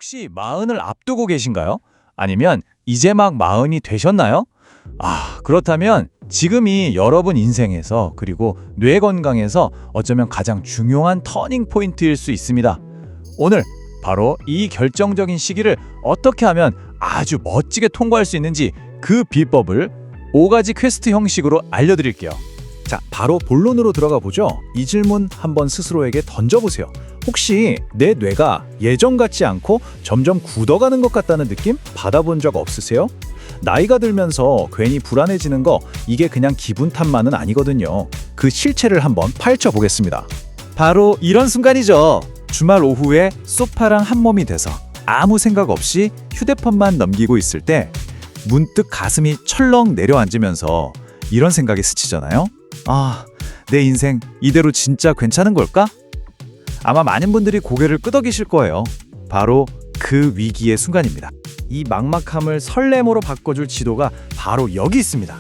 혹시 마흔을 앞두고 계신가요? 아니면 이제 막 마흔이 되셨나요? 그렇다면 지금이 여러분 인생에서 그리고 뇌 건강에서 어쩌면 가장 중요한 터닝 포인트일 수 있습니다. 오늘 바로 이 결정적인 시기를 어떻게 하면 아주 멋지게 통과할 수 있는지 그 비법을 5가지 퀘스트 형식으로 알려드릴게요. 자, 바로 본론으로 들어가 보죠. 이 질문 한번 스스로에게 던져보세요. 혹시 내 뇌가 예전 같지 않고 점점 굳어가는 것 같다는 느낌 받아본 적 없으세요? 나이가 들면서 괜히 불안해지는 거 이게 그냥 기분 탓만은 아니거든요. 그 실체를 한번 파헤쳐 보겠습니다. 바로 이런 순간이죠. 주말 오후에 소파랑 한 몸이 돼서 아무 생각 없이 휴대폰만 넘기고 있을 때 문득 가슴이 철렁 내려앉으면서 이런 생각이 스치잖아요. 내 인생 이대로 진짜 괜찮은 걸까? 아마 많은 분들이 고개를 끄덕이실 거예요. 바로 그 위기의 순간입니다. 이 막막함을 설렘으로 바꿔줄 지도가 바로 여기 있습니다.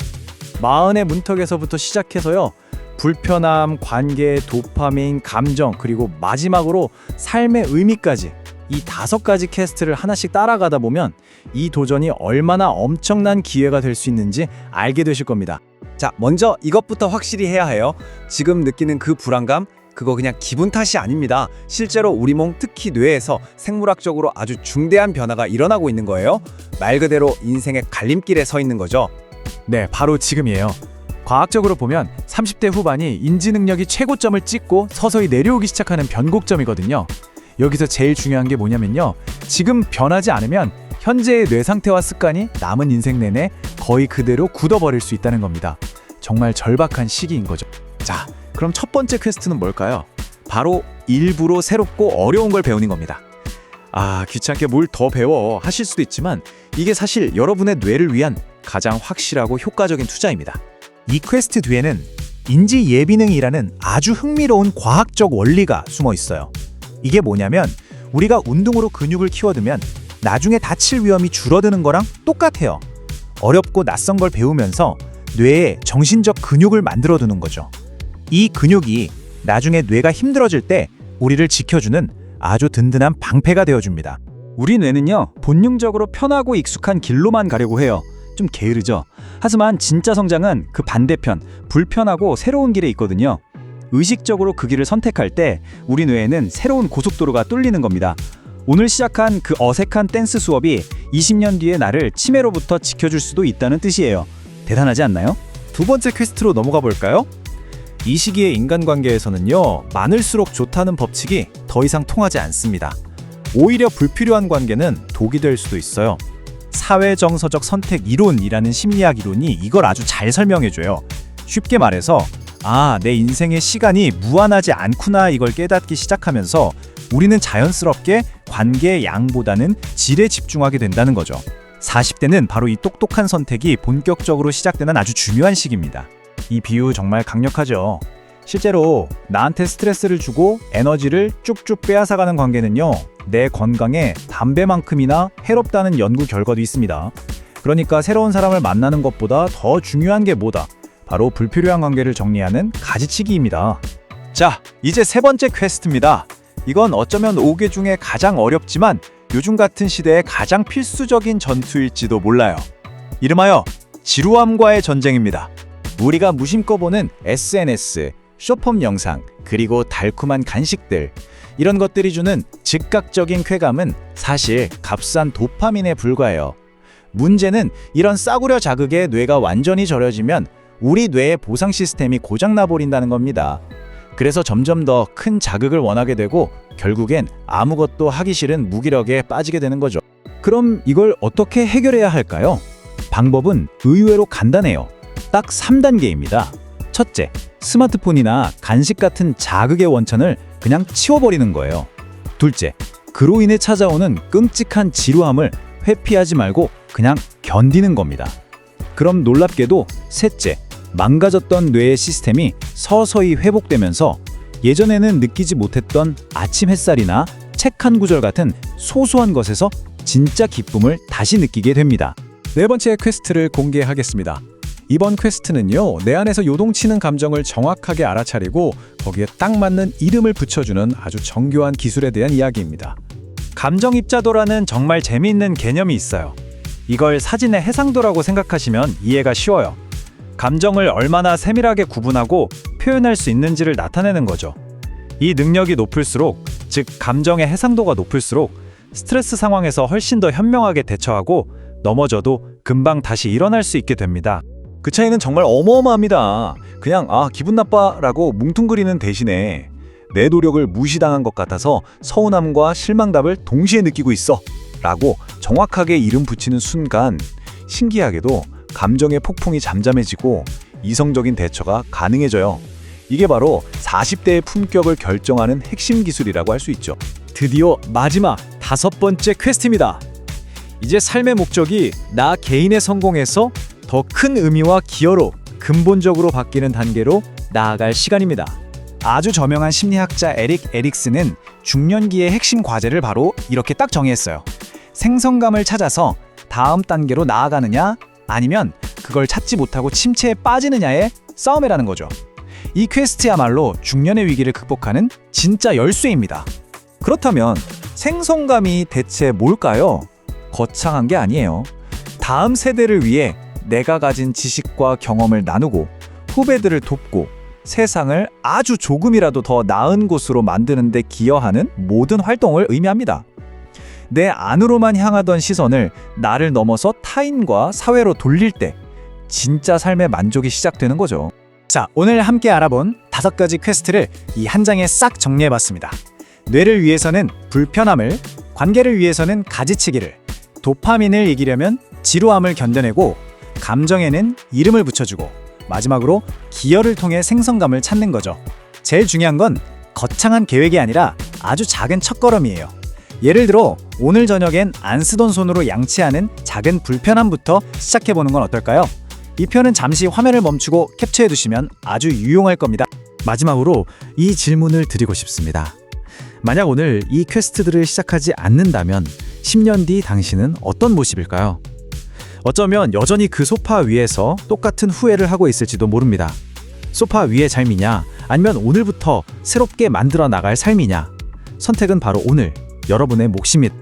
마흔의 문턱에서부터 시작해서요. 불편함, 관계, 도파민, 감정, 그리고 마지막으로 삶의 의미까지 이 5가지 퀘스트를 하나씩 따라가다 보면 이 도전이 얼마나 엄청난 기회가 될 수 있는지 알게 되실 겁니다. 자, 먼저 이것부터 확실히 해야 해요. 지금 느끼는 그 불안감, 그거 그냥 기분 탓이 아닙니다. 실제로 우리 몸, 특히 뇌에서 생물학적으로 아주 중대한 변화가 일어나고 있는 거예요. 말 그대로 인생의 갈림길에 서 있는 거죠. 네, 바로 지금이에요. 과학적으로 보면 30대 후반이 인지 능력이 최고점을 찍고 서서히 내려오기 시작하는 변곡점이거든요. 여기서 제일 중요한 게 뭐냐면요. 지금 변하지 않으면 현재의 뇌 상태와 습관이 남은 인생 내내 거의 그대로 굳어버릴 수 있다는 겁니다. 정말 절박한 시기인 거죠. 자, 그럼 첫 번째 퀘스트는 뭘까요? 바로 일부러 새롭고 어려운 걸 배우는 겁니다. 귀찮게 뭘 더 배워 하실 수도 있지만 이게 사실 여러분의 뇌를 위한 가장 확실하고 효과적인 투자입니다. 이 퀘스트 뒤에는 인지 예비능이라는 아주 흥미로운 과학적 원리가 숨어 있어요. 이게 뭐냐면 우리가 운동으로 근육을 키워두면 나중에 다칠 위험이 줄어드는 거랑 똑같아요. 어렵고 낯선 걸 배우면서 뇌에 정신적 근육을 만들어두는 거죠. 이 근육이 나중에 뇌가 힘들어질 때 우리를 지켜주는 아주 든든한 방패가 되어줍니다. 우리 뇌는요, 본능적으로 편하고 익숙한 길로만 가려고 해요. 좀 게으르죠. 하지만 진짜 성장은 그 반대편, 불편하고 새로운 길에 있거든요. 의식적으로 그 길을 선택할 때 우리 뇌에는 새로운 고속도로가 뚫리는 겁니다. 오늘 시작한 그 어색한 댄스 수업이 20년 뒤에 나를 치매로부터 지켜줄 수도 있다는 뜻이에요. 대단하지 않나요? 두 번째 퀘스트로 넘어가 볼까요? 이 시기의 인간관계에서는요, 많을수록 좋다는 법칙이 더 이상 통하지 않습니다. 오히려 불필요한 관계는 독이 될 수도 있어요. 사회정서적 선택 이론이라는 심리학 이론이 이걸 아주 잘 설명해줘요. 쉽게 말해서 내 인생의 시간이 무한하지 않구나 이걸 깨닫기 시작하면서 우리는 자연스럽게 관계의 양보다는 질에 집중하게 된다는 거죠. 40대는 바로 이 똑똑한 선택이 본격적으로 시작되는 아주 중요한 시기입니다. 이 비유 정말 강력하죠. 실제로 나한테 스트레스를 주고 에너지를 쭉쭉 빼앗아가는 관계는요, 내 건강에 담배만큼이나 해롭다는 연구 결과도 있습니다. 그러니까 새로운 사람을 만나는 것보다 더 중요한 게 뭐다? 바로 불필요한 관계를 정리하는 가지치기입니다. 자, 이제 세 번째 퀘스트입니다. 이건 어쩌면 5개 중에 가장 어렵지만 요즘 같은 시대에 가장 필수적인 전투일지도 몰라요. 이름하여 지루함과의 전쟁입니다. 우리가 무심코 보는 SNS, 쇼폼 영상, 그리고 달콤한 간식들, 이런 것들이 주는 즉각적인 쾌감은 사실 값싼 도파민에 불과해요. 문제는 이런 싸구려 자극에 뇌가 완전히 절여지면 우리 뇌의 보상 시스템이 고장나 버린다는 겁니다. 그래서 점점 더 큰 자극을 원하게 되고 결국엔 아무것도 하기 싫은 무기력에 빠지게 되는 거죠. 그럼 이걸 어떻게 해결해야 할까요? 방법은 의외로 간단해요. 딱 3단계입니다. 첫째, 스마트폰이나 간식 같은 자극의 원천을 그냥 치워버리는 거예요. 둘째, 그로 인해 찾아오는 끔찍한 지루함을 회피하지 말고 그냥 견디는 겁니다. 그럼 놀랍게도 셋째, 망가졌던 뇌의 시스템이 서서히 회복되면서 예전에는 느끼지 못했던 아침 햇살이나 책 한 구절 같은 소소한 것에서 진짜 기쁨을 다시 느끼게 됩니다. 네 번째 퀘스트를 공개하겠습니다. 이번 퀘스트는요, 내 안에서 요동치는 감정을 정확하게 알아차리고 거기에 딱 맞는 이름을 붙여주는 아주 정교한 기술에 대한 이야기입니다. 감정 입자도라는 정말 재미있는 개념이 있어요. 이걸 사진의 해상도라고 생각하시면 이해가 쉬워요. 감정을 얼마나 세밀하게 구분하고 표현할 수 있는지를 나타내는 거죠. 이 능력이 높을수록, 즉 감정의 해상도가 높을수록 스트레스 상황에서 훨씬 더 현명하게 대처하고 넘어져도 금방 다시 일어날 수 있게 됩니다. 그 차이는 정말 어마어마합니다. 그냥 기분 나빠라고 뭉뚱그리는 대신에 내 노력을 무시당한 것 같아서 서운함과 실망답을 동시에 느끼고 있어 라고 정확하게 이름 붙이는 순간 신기하게도 감정의 폭풍이 잠잠해지고 이성적인 대처가 가능해져요. 이게 바로 40대의 품격을 결정하는 핵심 기술이라고 할 수 있죠. 드디어 마지막 5번째 퀘스트입니다. 이제 삶의 목적이 나 개인의 성공에서 더 큰 의미와 기여로 근본적으로 바뀌는 단계로 나아갈 시간입니다. 아주 저명한 심리학자 에릭 에릭슨은 중년기의 핵심 과제를 바로 이렇게 딱 정의했어요. 생성감을 찾아서 다음 단계로 나아가느냐, 아니면 그걸 찾지 못하고 침체에 빠지느냐의 싸움이라는 거죠. 이 퀘스트야말로 중년의 위기를 극복하는 진짜 열쇠입니다. 그렇다면 생성감이 대체 뭘까요? 거창한 게 아니에요. 다음 세대를 위해 내가 가진 지식과 경험을 나누고 후배들을 돕고 세상을 아주 조금이라도 더 나은 곳으로 만드는 데 기여하는 모든 활동을 의미합니다. 내 안으로만 향하던 시선을 나를 넘어서 타인과 사회로 돌릴 때 진짜 삶의 만족이 시작되는 거죠. 자, 오늘 함께 알아본 5가지 퀘스트를 이 한 장에 싹 정리해봤습니다. 뇌를 위해서는 불편함을, 관계를 위해서는 가지치기를, 도파민을 이기려면 지루함을 견뎌내고, 감정에는 이름을 붙여주고, 마지막으로 기여를 통해 생성감을 찾는 거죠. 제일 중요한 건 거창한 계획이 아니라 아주 작은 첫걸음이에요. 예를 들어 오늘 저녁엔 안 쓰던 손으로 양치하는 작은 불편함부터 시작해보는 건 어떨까요? 이 편은 잠시 화면을 멈추고 캡처해두시면 아주 유용할 겁니다. 마지막으로 이 질문을 드리고 싶습니다. 만약 오늘 이 퀘스트들을 시작하지 않는다면 10년 뒤 당신은 어떤 모습일까요? 어쩌면 여전히 그 소파 위에서 똑같은 후회를 하고 있을지도 모릅니다. 소파 위의 삶이냐, 아니면 오늘부터 새롭게 만들어 나갈 삶이냐? 선택은 바로 오늘 여러분의 몫입니다.